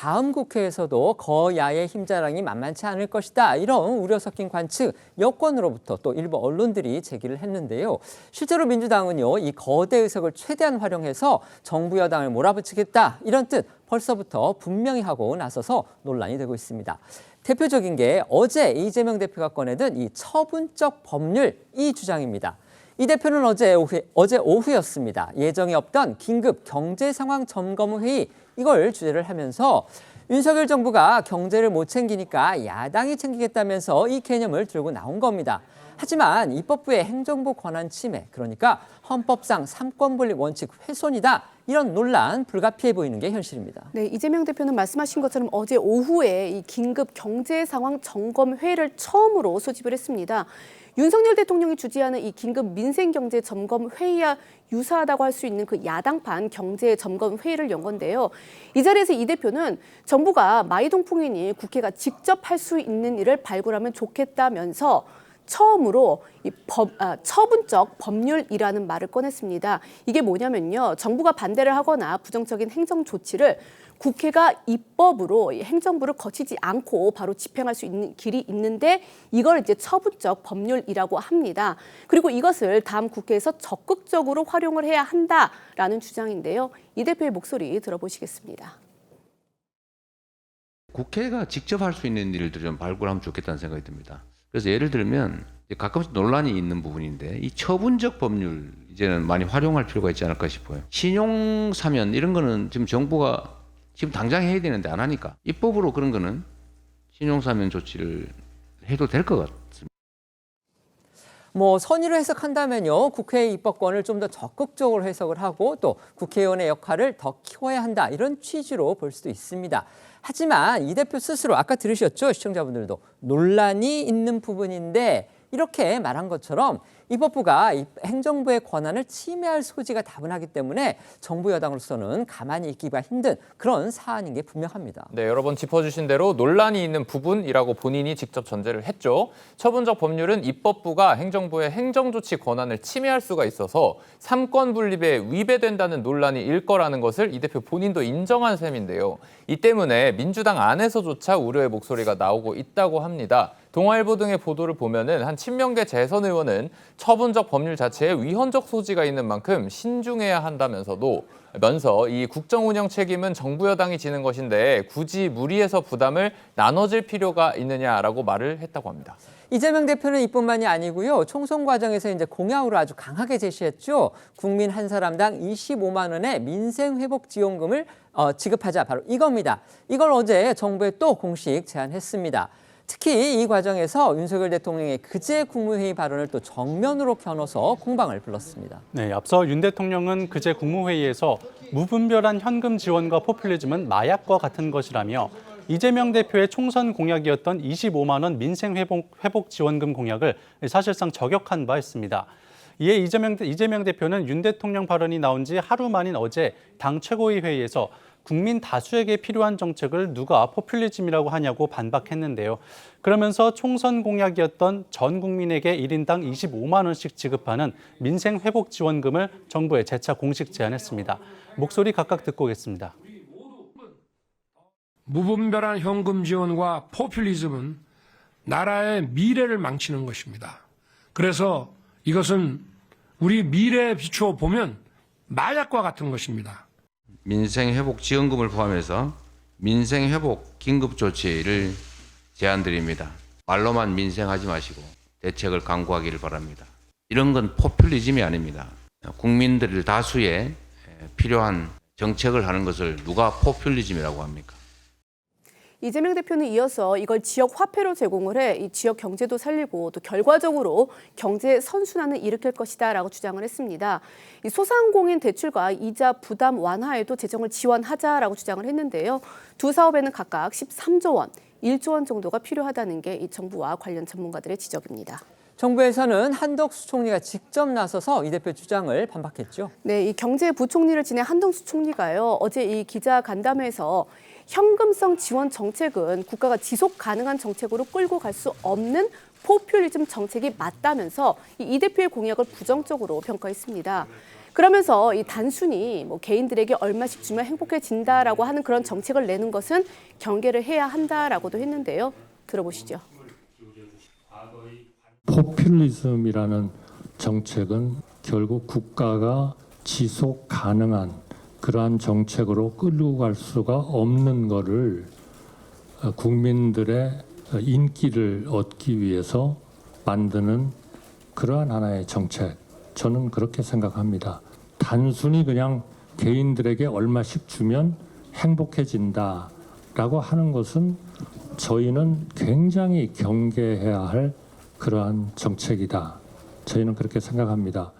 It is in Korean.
다음 국회에서도 거야의 힘자랑이 만만치 않을 것이다. 이런 우려 섞인 관측, 여권으로부터 또 일부 언론들이 제기를 했는데요. 실제로 민주당은요, 이 거대 의석을 최대한 활용해서 정부 여당을 몰아붙이겠다. 이런 뜻 벌써부터 분명히 하고 나서서 논란이 되고 있습니다. 대표적인 게 어제 이재명 대표가 꺼내든 이 처분적 법률 이 주장입니다. 이 대표는 어제 오후였습니다. 예정이 없던 긴급 경제 상황 점검 회의 이걸 주재를 하면서 윤석열 정부가 경제를 못 챙기니까 야당이 챙기겠다면서 이 개념을 들고 나온 겁니다. 하지만 입법부의 행정부 권한 침해, 그러니까 헌법상 삼권분립 원칙 훼손이다. 이런 논란 불가피해 보이는 게 현실입니다. 네, 이재명 대표는 말씀하신 것처럼 어제 오후에 이 긴급 경제 상황 점검 회의를 처음으로 소집을 했습니다. 윤석열 대통령이 주재하는 이 긴급 민생 경제 점검 회의와 유사하다고 할 수 있는 그 야당판 경제 점검 회의를 연 건데요. 이 자리에서 이 대표는 정부가 마이동풍이니 국회가 직접 할 수 있는 일을 발굴하면 좋겠다면서 처음으로 처분적 법률이라는 말을 꺼냈습니다. 이게 뭐냐면요. 정부가 반대를 하거나 부정적인 행정 조치를 국회가 입법으로 행정부를 거치지 않고 바로 집행할 수 있는 길이 있는데 이걸 이제 처분적 법률이라고 합니다. 그리고 이것을 다음 국회에서 적극적으로 활용을 해야 한다라는 주장인데요. 이 대표의 목소리 들어보시겠습니다. 국회가 직접 할 수 있는 일들을 좀 발굴하면 좋겠다는 생각이 듭니다. 그래서 예를 들면 가끔씩 논란이 있는 부분인데 이 처분적 법률 이제는 많이 활용할 필요가 있지 않을까 싶어요. 신용사면 이런 거는 지금 정부가 지금 당장 해야 되는데 안 하니까 입법으로 그런 거는 신용사면 조치를 해도 될 것 같습니다. 선의로 해석한다면요, 국회의 입법권을 좀 더 적극적으로 해석을 하고 또 국회의원의 역할을 더 키워야 한다. 이런 취지로 볼 수도 있습니다. 하지만 이 대표 스스로 아까 들으셨죠? 시청자분들도 논란이 있는 부분인데 이렇게 말한 것처럼 입법부가 행정부의 권한을 침해할 소지가 다분하기 때문에 정부 여당으로서는 가만히 있기가 힘든 그런 사안인 게 분명합니다. 네, 여러 번 짚어주신 대로 논란이 있는 부분이라고 본인이 직접 전제를 했죠. 처분적 법률은 입법부가 행정부의 행정조치 권한을 침해할 수가 있어서 삼권 분립에 위배된다는 논란이 일 거라는 것을 이 대표 본인도 인정한 셈인데요. 이 때문에 민주당 안에서조차 우려의 목소리가 나오고 있다고 합니다. 동아일보 등의 보도를 보면은 한 친명계 재선 의원은 처분적 법률 자체에 위헌적 소지가 있는 만큼 신중해야 한다면서도 이 국정 운영 책임은 정부 여당이 지는 것인데 굳이 무리해서 부담을 나눠질 필요가 있느냐라고 말을 했다고 합니다. 이재명 대표는 이뿐만이 아니고요. 총선 과정에서 이제 공약으로 아주 강하게 제시했죠. 국민 한 사람당 25만 원의 민생회복지원금을 지급하자. 바로 이겁니다. 이걸 어제 정부에 또 공식 제안했습니다. 특히 이 과정에서 윤석열 대통령의 그제 국무회의 발언을 또 정면으로 겨눠서 공방을 불렀습니다. 네, 앞서 윤 대통령은 그제 국무회의에서 무분별한 현금 지원과 포퓰리즘은 마약과 같은 것이라며 이재명 대표의 총선 공약이었던 25만 원 민생회복 지원금 공약을 사실상 저격한 바 있습니다. 이에 이재명 대표는 윤 대통령 발언이 나온 지 하루 만인 어제 당 최고위 회의에서 국민 다수에게 필요한 정책을 누가 포퓰리즘이라고 하냐고 반박했는데요. 그러면서 총선 공약이었던 전 국민에게 1인당 25만 원씩 지급하는 민생회복지원금을 정부에 재차 공식 제안했습니다. 목소리 각각 듣고 오겠습니다. 무분별한 현금 지원과 포퓰리즘은 나라의 미래를 망치는 것입니다. 그래서 이것은 우리 미래에 비추어 보면 마약과 같은 것입니다. 민생회복지원금을 포함해서 민생회복 긴급조치를 제안드립니다. 말로만 민생하지 마시고 대책을 강구하기를 바랍니다. 이런 건 포퓰리즘이 아닙니다. 국민들 다수에 필요한 정책을 하는 것을 누가 포퓰리즘이라고 합니까? 이재명 대표는 이어서 이걸 지역 화폐로 제공을 해 이 지역 경제도 살리고 또 결과적으로 경제 선순환을 일으킬 것이다라고 주장을 했습니다. 이 소상공인 대출과 이자 부담 완화에도 재정을 지원하자라고 주장을 했는데요. 두 사업에는 각각 13조 원, 1조 원 정도가 필요하다는 게 이 정부와 관련 전문가들의 지적입니다. 정부에서는 한덕수 총리가 직접 나서서 이 대표 주장을 반박했죠. 네, 이 경제부총리를 지낸 한덕수 총리가요. 어제 이 기자 간담회에서 현금성 지원 정책은 국가가 지속 가능한 정책으로 끌고 갈 수 없는 포퓰리즘 정책이 맞다면서 이 대표의 공약을 부정적으로 평가했습니다. 그러면서 이 단순히 뭐 개인들에게 얼마씩 주면 행복해진다라고 하는 그런 정책을 내는 것은 경계를 해야 한다라고도 했는데요. 들어보시죠. 포퓰리즘이라는 정책은 결국 국가가 지속 가능한 그러한 정책으로 끌고 갈 수가 없는 거를 국민들의 인기를 얻기 위해서 만드는 그러한 하나의 정책. 저는 그렇게 생각합니다. 단순히 그냥 개인들에게 얼마씩 주면 행복해진다라고 하는 것은 저희는 굉장히 경계해야 할 그러한 정책이다. 저희는 그렇게 생각합니다.